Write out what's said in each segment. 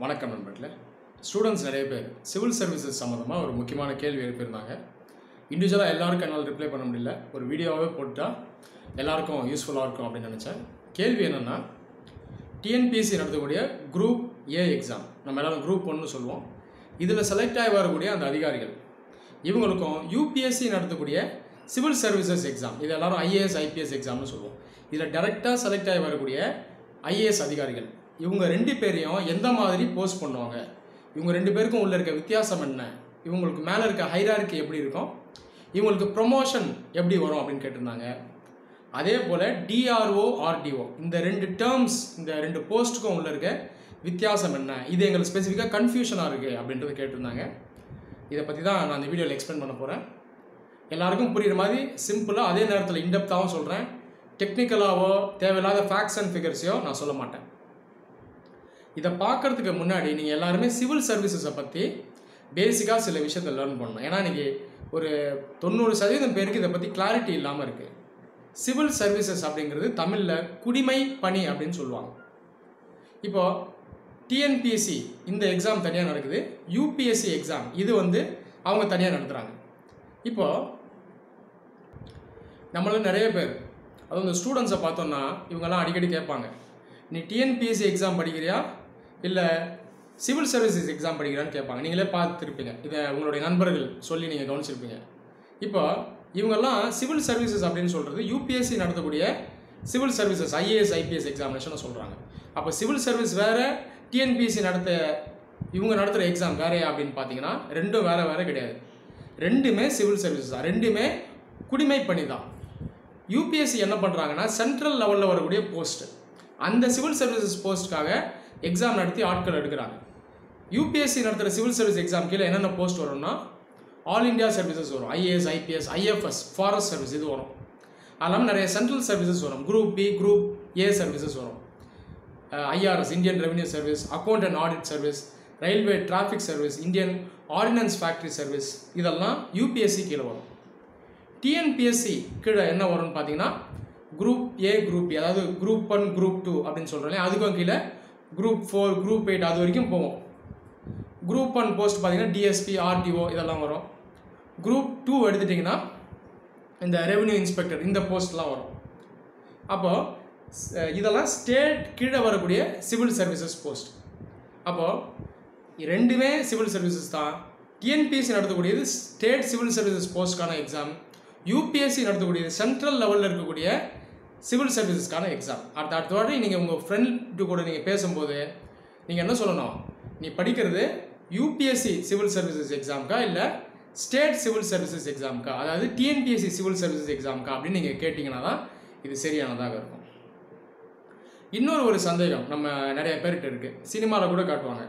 வணக்கம் நண்பர்களே. ஸ்டூடெண்ட்ஸ் நிறைய பேர் சிவில் சர்வீசஸ் சம்மந்தமாக ஒரு முக்கியமான கேள்வி எழுப்பியிருந்தாங்க. இண்டிவிஜுவலாக எல்லாருக்கும் என்னால் ரிப்ளை பண்ண முடியல. ஒரு வீடியோவே போட்டால் எல்லாருக்கும் யூஸ்ஃபுல்லாக இருக்கும் அப்படின்னு நினச்சேன். கேள்வி என்னென்னா, டிஎன்பிஎஸ்சி நடத்தக்கூடிய குரூப் ஏ எக்ஸாம், நம்ம எல்லோரும் குரூப் 1 சொல்லுவோம். இதில் செலக்ட் ஆகி வரக்கூடிய அந்த அதிகாரிகள் இவங்களுக்கும் யூபிஎஸ்சி நடத்தக்கூடிய சிவில் சர்வீசஸ் எக்ஸாம், இது எல்லோரும் ஐஏஎஸ் ஐபிஎஸ் எக்ஸாம்னு சொல்லுவோம். இதில் டைரெக்டாக செலக்ட் ஆகி வரக்கூடிய ஐஏஎஸ் அதிகாரிகள் இவங்க 2 பேரையும் எந்த மாதிரி போஸ்ட் பண்ணுவாங்க, இவங்க 2 பேருக்கும் உள்ள இருக்க வித்தியாசம் என்ன, இவங்களுக்கு மேலே இருக்க ஹைரார்கி எப்படி இருக்கும், இவங்களுக்கு ப்ரொமோஷன் எப்படி வரும் அப்படின்னு கேட்டிருந்தாங்க. அதே போல் டிஆர்ஓ ஆர்டிஓ இந்த 2 டேர்ம்ஸ், இந்த 2 போஸ்ட்டுக்கும் உள்ள இருக்க வித்தியாசம் என்ன, இது எங்களுக்கு ஸ்பெசிஃபிக்காக கன்ஃபியூஷனாக இருக்குது அப்படின்றது கேட்டிருந்தாங்க. இதை பற்றி தான் நான் இந்த வீடியோவில் எக்ஸ்பிளைன் பண்ண போகிறேன். எல்லாருக்கும் புரிகிற மாதிரி சிம்பிளாக, அதே நேரத்தில் இன்டெப்த்தாகவும் சொல்கிறேன். டெக்னிக்கலாவோ தேவையில்லாத ஃபேக்ட்ஸ் அண்ட் ஃபிகர்ஸையோ நான் சொல்ல மாட்டேன். இதை பார்க்குறதுக்கு முன்னாடி நீங்கள் எல்லாருமே சிவில் சர்வீசஸை பற்றி பேசிக்காக சில விஷயத்தை லேர்ன் பண்ணணும். ஏன்னா இன்றைக்கி ஒரு 90% பேருக்கு இதை பற்றி கிளாரிட்டி இல்லாமல் இருக்குது. சிவில் சர்வீசஸ் அப்படிங்கிறது தமிழில் குடிமை பணி அப்படின்னு சொல்லுவாங்க. இப்போது டிஎன்பிஎஸ்சி இந்த எக்ஸாம் தனியாக நடக்குது, யூபிஎஸ்சி எக்ஸாம் இது அவங்க தனியாக நடத்துகிறாங்க. இப்போது நம்மள நிறைய பேர், அதுவும் இந்த ஸ்டூடெண்ட்ஸை பார்த்தோன்னா இவங்கெல்லாம் அடிக்கடி கேட்பாங்க, நீ டிஎன்பிஎஸ்சி எக்ஸாம் படிக்கிறியா இல்லை சிவில் சர்வீசஸ் எக்ஸாம் படிக்கிறான்னு கேட்பாங்க. நீங்களே பார்த்துருப்பீங்க, இதை உங்களுடைய நண்பர்கள் சொல்லி நீங்கள் கவனிச்சிருப்பீங்க. இப்போ இவங்கெல்லாம் சிவில் சர்வீசஸ் அப்படின்னு சொல்கிறது யூபிஎஸ்சி நடத்தக்கூடிய சிவில் சர்வீசஸ் ஐஏஎஸ் ஐபிஎஸ் எக்ஸாமினேஷனை சொல்கிறாங்க. அப்போ சிவில் சர்வீஸ் வேறு, டிஎன்பிஎஸ்சி இவங்க நடத்துகிற எக்ஸாம் வேறையா அப்படின்னு பார்த்தீங்கன்னா ரெண்டும் வேறு கிடையாது. ரெண்டுமே சிவில் சர்வீசஸ் தான், ரெண்டுமே குடிமை பணி தான். யூபிஎஸ்சி என்ன பண்ணுறாங்கன்னா சென்ட்ரல் லெவலில் வரக்கூடிய போஸ்ட்டு, அந்த சிவில் சர்வீசஸ் போஸ்ட்டுக்காக எக்ஸாம் நடத்தி ஆட்கள் எடுக்கிறாங்க. யூபிஎஸ்சி நடத்துகிற சிவில் சர்வீஸ் எக்ஸாம் கீழே என்னென்ன போஸ்ட் வரும்னா ஆல் இண்டியா சர்வீசஸ் வரும், IAS IPS IFS forest service இது வரும். அது இல்லாமல் நிறைய சென்ட்ரல் சர்வீசஸ் வரும், group B group A services வரும், IRS Indian revenue service, account and audit service, railway traffic service, Indian ordnance factory service, இதெல்லாம் யூபிஎஸ்சி கீழே வரும். டிஎன்பிஎஸ்சி கீழே என்ன வரும்னு பார்த்தீங்கன்னா குரூப் ஏ குரூப் பி, அதாவது குரூப் 1 குரூப் 2 அப்படின்னு சொல்கிறோம். அதுக்கும் கீழே குரூப் 4 குரூப் 8 அது வரைக்கும் போவோம். குரூப் 1 போஸ்ட் பார்த்தீங்கன்னா டிஎஸ்பி ஆர்டிஓ இதெல்லாம் வரும். குரூப் 2 எடுத்துட்டிங்கன்னா இந்த ரெவன்யூ இன்ஸ்பெக்டர் இந்த போஸ்ட்லாம் வரும். அப்போது இதெல்லாம் ஸ்டேட் கீழே வரக்கூடிய சிவில் சர்வீசஸ் போஸ்ட். அப்போது ரெண்டுமே சிவில் சர்வீசஸ் தான். டிஎன்பிஎஸ்சி நடத்தக்கூடியது ஸ்டேட் சிவில் சர்வீசஸ் போஸ்ட்கான எக்ஸாம், யூபிஎஸ்சி நடத்தக்கூடியது சென்ட்ரல் லெவலில் இருக்கக்கூடிய சிவில் சர்வீசஸ்க்கான எக்ஸாம். அடுத்த வாட்டி நீங்கள் உங்கள் ஃப்ரெண்டு கூட நீங்கள் பேசும்போது நீங்கள் என்ன சொல்லணும், நீ படிக்கிறது யூபிஎஸ்சி சிவில் சர்வீசஸ் எக்ஸாமுக்கா இல்லை ஸ்டேட் சிவில் சர்வீசஸ் எக்ஸாமுக்கா, அதாவது டிஎன்பிஎஸ்சி சிவில் சர்வீசஸ் எக்ஸாமுக்கா அப்படின்னு நீங்கள் கேட்டிங்கன்னா தான் இது சரியானதாக இருக்கும். இன்னொரு சந்தேகம் நம்ம நிறைய பேர்கிட்ட இருக்குது, சினிமாவில் கூட காட்டுவாங்க,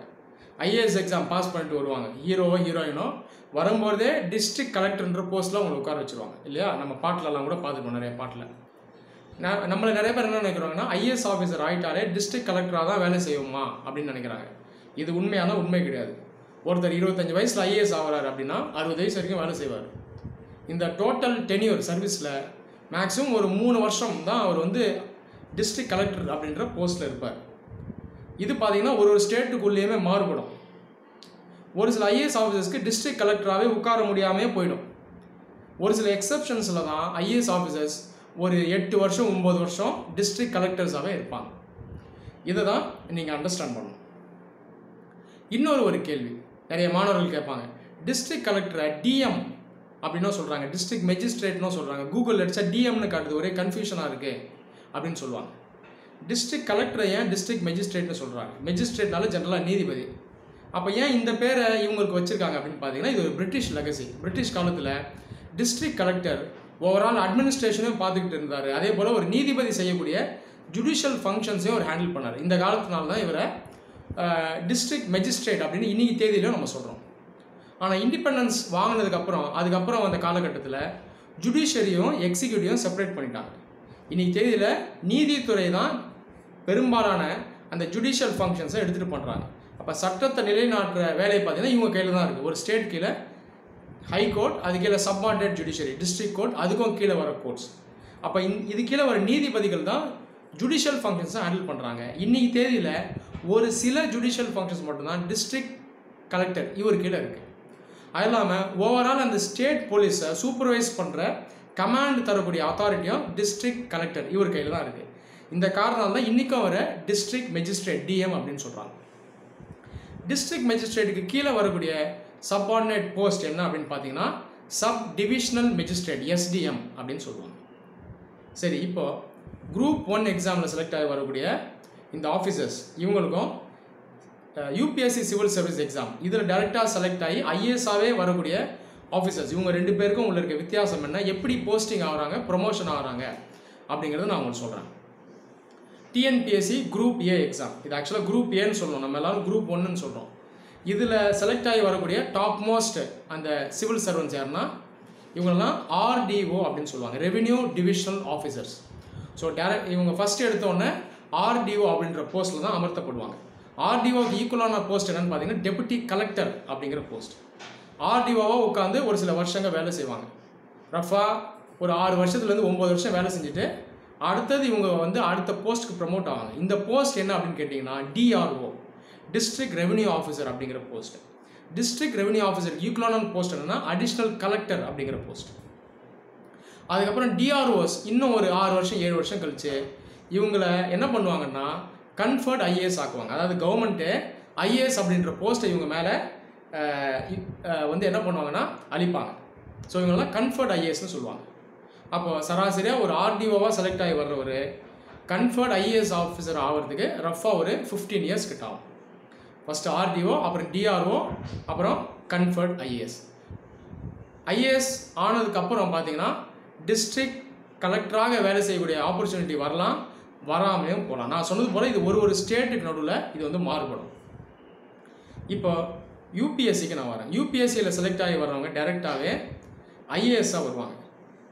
ஐஏஎஸ் எக்ஸாம் பாஸ் பண்ணிட்டு வருவாங்க, ஹீரோவோ ஹீரோயினோ வரும்போதே டிஸ்ட்ரிக்ட் கலெக்டர்ன்ற போஸ்ட்டில் அவங்களை உட்கார வச்சுருவாங்க இல்லையா. நம்ம பாட்டிலெல்லாம் கூட பார்த்துருக்கோம், நிறைய பாட்டில். நம்மளை நிறைய பேர் என்ன நினைக்கிறாங்கன்னா, ஐஏஎஸ் ஆஃபீஸர் ஆகிட்டாலே டிஸ்ட்ரிக்ட் கலெக்டராக தான் வேலை செய்வோமா அப்படின்னு நினைக்கிறாங்க. இது உண்மை கிடையாது. ஒருத்தர் 25 வயசில் ஐஏஎஸ் ஆகிறார் அப்படின்னா 60 வயசு வரைக்கும் வேலை செய்வார். இந்த டோட்டல் டென்யூர் சர்வீஸில் மேக்ஸிமம் ஒரு 3 வருஷம் தான் அவர் டிஸ்ட்ரிக்ட் கலெக்டர் அப்படின்ற போஸ்ட்டில் இருப்பார். இது பார்த்தீங்கன்னா ஒரு ஸ்டேட்டுக்குள்ளேயுமே மாறுபடும். ஒரு சில ஐஏஎஸ் ஆஃபீஸர்ஸ்க்கு டிஸ்ட்ரிக்ட் கலெக்டராகவே உட்கார முடியாமல் போயிடும். ஒரு சில எக்ஸப்ஷன்ஸில் தான் ஐஏஎஸ் ஆஃபீஸர்ஸ் ஒரு 8 வருஷம் 9 வருஷம் டிஸ்ட்ரிக்ட் கலெக்டர்ஸாகவே இருப்பாங்க. இதை தான் நீங்கள் அண்டர்ஸ்டாண்ட் பண்ணணும். இன்னொரு கேள்வி நிறைய மாணவர்கள் கேட்பாங்க, டிஸ்ட்ரிக்ட் கலெக்டரை டிஎம் அப்படின்னும் சொல்கிறாங்க, டிஸ்ட்ரிக்ட் மெஜிஸ்ட்ரேட்னும் சொல்கிறாங்க. கூகுள் அடித்தா டிஎம்னு காட்டுது, ஒரே கன்ஃபியூஷனாக இருக்குது அப்படின்னு சொல்லுவாங்க. டிஸ்ட்ரிக்ட் கலெக்டரை ஏன் டிஸ்ட்ரிக்ட் மெஜிஸ்ட்ரேட்னு சொல்கிறாங்க? மெஜிஸ்ட்ரேட்னால ஜென்ரலாக நீதிபதி. அப்போ ஏன் இந்த பேரை இவங்களுக்கு வச்சுருக்காங்க அப்படின்னு பார்த்தீங்கன்னா, இது ஒரு பிரிட்டிஷ் லெகசி. பிரிட்டிஷ் காலத்தில் டிஸ்ட்ரிக்ட் கலெக்டர் ஓவரால் அட்மினிஸ்ட்ரேஷனையும் பார்த்துக்கிட்டு இருந்தார், அதே போல் ஒரு நீதிபதி செய்யக்கூடிய ஜுடிஷியல் ஃபங்க்ஷன்ஸையும் அவர் ஹேண்டில் பண்ணார். இந்த காலத்தினால தான் இவரை டிஸ்ட்ரிக்ட் மெஜிஸ்ட்ரேட் அப்படின்னு இன்றைக்கி தேதியிலும் நம்ம சொல்கிறோம். ஆனால் இண்டிபெண்டன்ஸ் அதுக்கப்புறம் அந்த காலகட்டத்தில் ஜுடிஷியரியும் எக்ஸிக்யூட்டிவும் செப்பரேட் பண்ணிட்டாங்க. இன்றைக்கி தேதியில் நீதித்துறை தான் பெரும்பாலான அந்த ஜுடிஷியல் ஃபங்க்ஷன்ஸை எடுத்துகிட்டு பண்ணுறாங்க. அப்போ சட்டத்தை நிலைநாட்டுற வேலையை பார்த்தீங்கன்னா இவங்க கையில் தான் இருக்குது. ஒரு ஸ்டேட் கீழே ஹை கோர்ட், அது கீழே சப்பார்டினேட் ஜுடிஷியரி, டிஸ்ட்ரிக்ட் கோர்ட், அதுக்கும் கீழே வர கோர்ட்ஸ். அப்போ இது கீழே வர நீதிபதிகள் தான் ஜுடிஷியல் ஃபங்க்ஷன்ஸை ஹேண்டில் பண்ணுறாங்க. இன்றைக்கி தேதியில் ஒரு சில ஜுடிஷியல் ஃபங்க்ஷன்ஸ் மட்டும்தான் டிஸ்ட்ரிக்ட் கலெக்டர் இவர் கீழே இருக்குது. அது இல்லாமல் ஓவரால் அந்த ஸ்டேட் போலீஸை சூப்பர்வைஸ் பண்ணுற கமாண்ட் தரக்கூடிய அத்தாரிட்டியும் டிஸ்ட்ரிக்ட் கலெக்டர் இவர் கையில் தான் இருக்குது. இந்த காரணம் தான் இன்றைக்கும் வர டிஸ்ட்ரிக்ட் மெஜிஸ்ட்ரேட் டிஎம் அப்படின்னு சொல்கிறாங்க. டிஸ்ட்ரிக்ட் மெஜிஸ்ட்ரேட்டுக்கு கீழே வரக்கூடிய சப்பார்டினேட் போஸ்ட் என்ன அப்படின்னு பார்த்தீங்கன்னா சப் டிவிஷனல் மெஜிஸ்ட்ரேட் எஸ்டிஎம் அப்படின்னு சொல்லுவாங்க. சரி, இப்போது குரூப் 1 எக்ஸாமில் செலக்ட் ஆகி வரக்கூடிய இந்த ஆஃபீஸர்ஸ் இவங்களுக்கும் யூபிஎஸ்சி சிவில் சர்வீஸ் எக்ஸாம் இதில் டைரெக்டாக செலக்ட் ஆகி ஐஏஎஸ்ஸாகவே வரக்கூடிய ஆஃபீஸர்ஸ் இவங்க 2 பேருக்கும் உள்ள இருக்க வித்தியாசம் என்ன, எப்படி போஸ்டிங் ஆகிறாங்க, ப்ரொமோஷன் ஆகிறாங்க அப்படிங்கிறத நான் உங்களுக்கு சொல்கிறேன். டிஎன்பிஎஸ்சி குரூப் ஏ எக்ஸாம், இது ஆக்சுவலாக குரூப் ஏன்னு சொல்லணும், நம்ம எல்லாரும் குரூப் 1ன்னு சொல்கிறோம். இதில் செலக்ட் ஆகி வரக்கூடிய டாப் மோஸ்ட் அந்த சிவில் சர்வன்ஸ் யாருன்னா இவங்கெல்லாம் ஆர்டிஓ அப்படின்னு சொல்லுவாங்க, ரெவென்யூ டிவிஷனல் ஆஃபீஸர்ஸ். ஸோ இவங்க ஃபஸ்ட் எடுத்தோடனே ஆர்டிஓ அப்படின்ற போஸ்ட்டில் தான் அமர்த்தப்படுவாங்க. ஆர்டிஓக்கு ஈக்குவலான போஸ்ட் என்னன்னு பார்த்தீங்கன்னா டெபுட்டி கலெக்டர் அப்படிங்கிற போஸ்ட். ஆர்டிஓவாக உட்காந்து ஒரு சில வருஷங்கள் வேலை செய்வாங்க. ரஃபாக ஒரு 6 வருஷத்துலேருந்து 9 வருஷம் வேலை செஞ்சுட்டு அடுத்தது இவங்க வந்து அடுத்த போஸ்ட்டுக்கு ப்ரமோட் ஆவாங்க. இந்த போஸ்ட் என்ன அப்படின்னு கேட்டிங்கன்னா டிஆர்ஓ, டிஸ்ட்ரிக்ட் ரெவென்யூ ஆஃபீஸர் அப்படிங்கிற போஸ்ட். டிஸ்ட்ரிக்ட் ரெவென்யூ ஆஃபீஸர் ஈக்குவலான போஸ்ட் என்னன்னா அடிஷ்னல் கலெக்டர் அப்படிங்கிற போஸ்ட். அதுக்கப்புறம் டிஆர்ஓஸ் இன்னும் ஒரு 6 வருஷம் 7 வருஷம் கழிச்சு இவங்களை என்ன பண்ணுவாங்கன்னா கன்ஃபர்ட் ஐஏஎஸ் ஆக்குவாங்க. அதாவது கவர்மெண்ட்டு ஐஏஎஸ் அப்படின்ற போஸ்ட்டை இவங்க மேலே வந்து என்ன பண்ணுவாங்கன்னா அளிப்பாங்க. ஸோ இவங்கெல்லாம் கன்ஃபர்ட் ஐஏஎஸ்ன்னு சொல்லுவாங்க. அப்போது சராசரியாக ஒரு ஆர்டிஓவாக செலக்ட் ஆகி வர்றவர் கன்ஃபர்ட் ஐஏஎஸ் ஆஃபீஸர் ஆகிறதுக்கு ரஃபாக ஒரு 15 இயர்ஸ் கிட்ட ஆகும். ஃபஸ்ட்டு ஆர்டிஓ, அப்புறம் டிஆர்ஓ, அப்புறம் கன்ஃபர்ட் ஐஏஎஸ். ஐஏஎஸ் ஆனதுக்கப்புறம் பார்த்தீங்கன்னா டிஸ்ட்ரிக்ட் கலெக்டராக வேலை செய்யக்கூடிய ஆப்பர்ச்சுனிட்டி வரலாம், வராமலையும் போகலாம். நான் சொன்னது போல் இது ஒரு ஸ்டேட்டுக்கு நடுவில் இது வந்து மாறுபடும். இப்போ யூபிஎஸ்சிக்கு நான் வரேன். யூபிஎஸ்சியில் செலக்ட் ஆகி வர்றவங்க டைரெக்டாகவே ஐஏஎஸ்ஸாக வருவாங்க.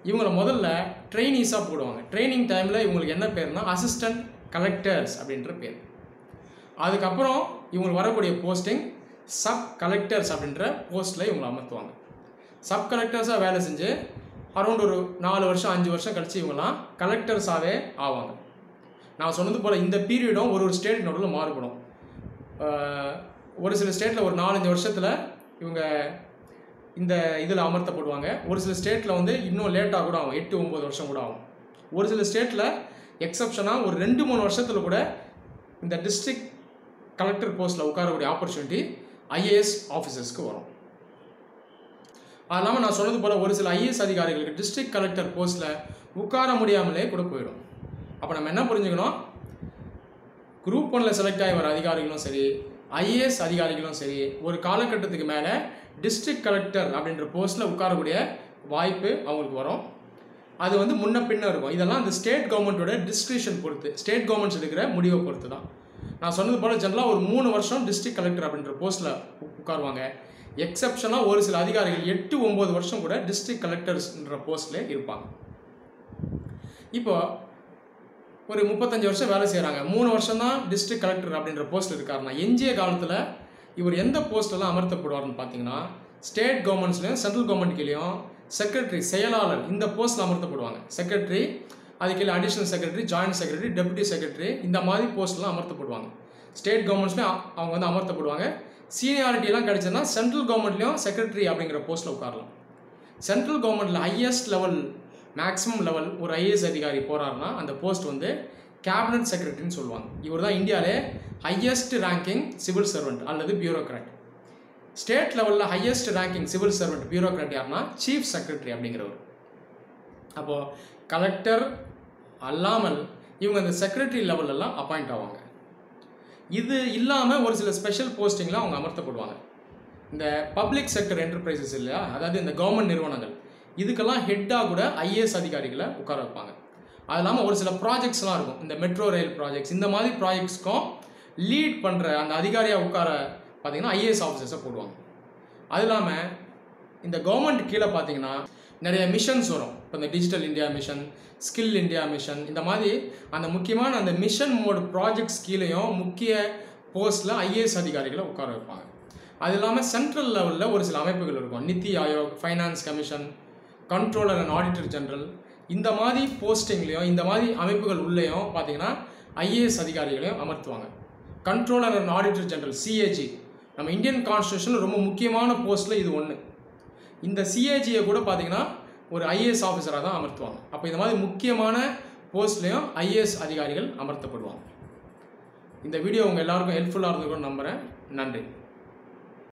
இவங்களை முதல்ல ட்ரெயினிஸாக போடுவாங்க. ட்ரைனிங் டைமில் இவங்களுக்கு என்ன பேர்னா அசிஸ்டன்ட் கலெக்டர்ஸ் அப்படின்ற பேர். அதுக்கப்புறம் இவங்களுக்கு வரக்கூடிய போஸ்டிங் சப் கலெக்டர்ஸ் அப்படின்ற போஸ்ட்டில் இவங்களை அமர்த்துவாங்க. சப் கலெக்டர்ஸாக வேலை செஞ்சு அரௌண்ட் ஒரு 4 வருஷம் 5 வருஷம் கழிச்சு இவங்களாம் கலெக்டர்ஸாகவே ஆவாங்க. நான் சொன்னது போல் இந்த பீரியடும் ஒரு ஸ்டேட் நடுவில் மாறுபடும். ஒரு சில ஸ்டேட்டில் ஒரு 4-5 வருஷத்தில் இவங்க இந்த இதில் அமர்த்தப்படுவாங்க. ஒரு சில ஸ்டேட்டில் வந்து இன்னும் லேட்டாக கூட ஆகும், 8-9 வருஷம் கூட ஆகும். ஒரு சில ஸ்டேட்டில் எக்ஸப்ஷனாக ஒரு 2-3 வருஷத்தில் கூட இந்த டிஸ்ட்ரிக்ட் கலெக்டர் போஸ்ட்டில் உட்காரக்கூடிய ஆப்பர்ச்சுனிட்டி ஐஏஎஸ் ஆஃபீஸர்ஸ்க்கு வரும். அது இல்லாமல் நான் சொன்னது போல் ஒரு சில ஐஏஎஸ் அதிகாரிகளுக்கு டிஸ்ட்ரிக்ட் கலெக்டர் போஸ்ட்டில் உட்கார முடியாமலே கூட போயிடும். அப்போ நம்ம என்ன புரிஞ்சுக்கணும், குரூப் 1ல் செலக்ட் ஆகி வர அதிகாரிகளும் சரி, ஐஏஎஸ் அதிகாரிகளும் சரி, ஒரு காலகட்டத்துக்கு மேலே டிஸ்ட்ரிக்ட் கலெக்டர் அப்படின்ற போஸ்ட்டில் உட்காரக்கூடிய வாய்ப்பு அவங்களுக்கு வரும். அது வந்து முன்ன பின்ன இருக்கும். இதெல்லாம் அந்த ஸ்டேட் கவர்மெண்ட்டோட டிஸ்கிரிஷன் பொறுத்து, ஸ்டேட் கவர்மெண்ட்ஸ் எடுக்கிற முடிவை பொறுத்து தான். நான் சொன்னது போல் ஜென்ரலாக ஒரு 3 வருஷம் டிஸ்ட்ரிக்ட் கலெக்டர் அப்படின்ற போஸ்ட்டில் உட்காருவாங்க. எக்ஸப்ஷனாக ஒரு சில அதிகாரிகள் 8-9 வருஷம் கூட டிஸ்ட்ரிக்ட் கலெக்டர்ஸ்ன்ற போஸ்ட்டில் இருப்பாங்க. இப்போ ஒரு 35 வருஷம் வேலை செய்கிறாங்க, 3 வருஷம் தான் டிஸ்ட்ரிக்ட் கலெக்டர் அப்படின்ற போஸ்ட்டில் இருக்காருன்னா எஞ்சிய காலத்தில் இவர் எந்த போஸ்ட்டெல்லாம் அமர்த்தப்படுவார்னு பார்த்தீங்கன்னா ஸ்டேட் கவர்மெண்ட்ஸ்லையும் சென்ட்ரல் கவர்மெண்ட்கிலையும் செக்ரட்டரி, செயலாளர் இந்த போஸ்ட்டில் அமர்த்தப்படுவாங்க. செக்ரட்டரி, அதுக்கு additional secretary, joint secretary, deputy secretary, இந்த மாதிரி போஸ்ட்லாம் அமர்த்தப்படுவாங்க. ஸ்டேட் கவர்மெண்ட்ஸ்லையும் அவங்க வந்து அமர்த்தப்படுவாங்க. சீனியாரிட்டியெல்லாம் கிடைச்சதுன்னா சென்ட்ரல் கவர்மெண்ட்லேயும் செக்ரட்டரி அப்படிங்கிற போஸ்ட்டில் உட்காரலாம். சென்ட்ரல் கவர்மெண்ட்டில் ஹையஸ்ட் லெவல், மேக்ஸிமம் லெவல் ஒரு ஐஏஎஸ் அதிகாரி போகிறாருன்னா அந்த போஸ்ட் வந்து கேபினட் செக்ரட்டரின்னு சொல்லுவாங்க. இவர் தான் இந்தியாவிலே ஹையஸ்ட் ரேங்கிங் சிவில் சர்வெண்ட் அல்லது பியூரோக்ராட். ஸ்டேட் லெவலில் highest ranking civil servant bureaucrat யாருன்னா சீஃப் செக்ரட்டரி அப்படிங்கிறவர். அப்போது கலெக்டர் அல்லாமல் இவங்க இந்த செக்ரட்டரி லெவலெல்லாம் அப்பாயிண்ட் ஆவாங்க. இது இல்லாமல் ஒரு சில ஸ்பெஷல் போஸ்டிங்கில் அவங்க அமர்த்தப்படுவாங்க. இந்த பப்ளிக் செக்டர் என்டர்பிரைசஸ் இல்லையா, அதாவது இந்த கவர்மெண்ட் நிறுவனங்கள், இதுக்கெல்லாம் ஹெட்டாக கூட ஐஏஎஸ் அதிகாரிகளை உட்கார வைப்பாங்க. அது இல்லாமல் ஒரு சில ப்ராஜெக்ட்ஸ்லாம் இருக்கும், இந்த மெட்ரோ ரயில் ப்ராஜெக்ட்ஸ், இந்த மாதிரி ப்ராஜெக்ட்ஸ்க்கும் லீட் பண்ணுற அந்த அதிகாரியாக உட்கார பார்த்திங்கன்னா ஐஏஎஸ் ஆஃபீஸர்ஸை போடுவாங்க. அது இல்லாமல் இந்த கவர்மெண்ட் கீழே பார்த்திங்கன்னா நிறைய மிஷன்ஸ் வரும். இப்போ இந்த digital India mission, skill India mission, இந்த மாதிரி அந்த முக்கியமான அந்த மிஷன் மோட் ப்ராஜெக்ட்ஸ் கீழேயும் முக்கிய போஸ்ட்டில் ஐஏஎஸ் அதிகாரிகளை உட்கார வைப்பாங்க. அது இல்லாமல் சென்ட்ரல் லெவலில் ஒரு சில அமைப்புகள் இருக்கும், NITI Aayog, finance commission, controller and auditor general, இந்த மாதிரி போஸ்டிங்லேயும் இந்த மாதிரி அமைப்புகள் உள்ளேயும் பார்த்திங்கன்னா ஐஏஎஸ் அதிகாரிகளையும் அமர்த்துவாங்க. Controller and auditor general CAG. நம்ம இந்தியன் கான்ஸ்டியூஷனில் ரொம்ப முக்கியமான போஸ்ட்டில் இது ஒன்று. இந்த சிஏஜியை கூட பார்த்தீங்கன்னா ஒரு ஐஏஎஸ் ஆஃபீஸராக தான் அமர்த்துவாங்க. அப்போ இந்த மாதிரி முக்கியமான போஸ்ட்லேயும் ஐஏஎஸ் அதிகாரிகள் அமர்த்தப்படுவாங்க. இந்த வீடியோ உங்கள் எல்லாருக்கும் ஹெல்ப்ஃபுல்லாக இருந்திருக்கும்னு நம்புகிறேன். நன்றி.